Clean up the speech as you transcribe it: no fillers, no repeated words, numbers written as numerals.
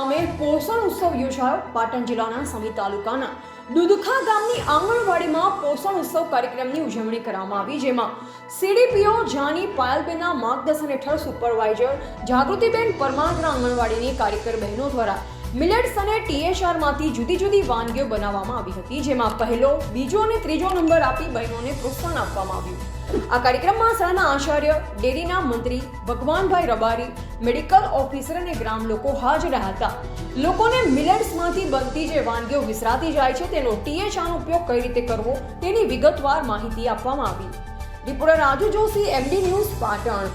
ગામે પોષણ ઉત્સવ યોજાયો. પાટણ જિલ્લાના સમી તાલુકાના દુધખા ગામની આંગણવાડીમાં પોષણ ઉત્સવ કાર્યક્રમની ઉજવણી કરવામાં આવી, જેમાં સીડીપીઓ જાની પાયલબેનના માર્ગદર્શન હેઠળ સુપરવાઇઝર જાગૃતિબેન પરમાર આંગણવાડીની કાર્યકર બહેનો દ્વારા મિલેટ્સ અને THR માંથી જુદી જુદી વાનગીઓ બનાવવામાં આવી હતી, જેમાં પહેલો, બીજો અને ત્રીજો નંબર આપી બહેનોને પ્રોત્સાહન આપવામાં આવ્યું. આ કાર્યક્રમમાં શાળાના આચાર્ય, ડેરીના મંત્રી ભગવાનભાઈ રબારી, મેડિકલ ઓફિસર અને ગ્રામ લોકો હાજર હતા. લોકોને મિલેટ્સમાંથી બનતી જે વાનગીઓ વિસરાતી જાય છે તેનો THR નો ઉપયોગ કઈ રીતે કરવો તેની વિગતવાર માહિતી આપવામાં આવી. Reporter Raju Joshi, MD news, Patan.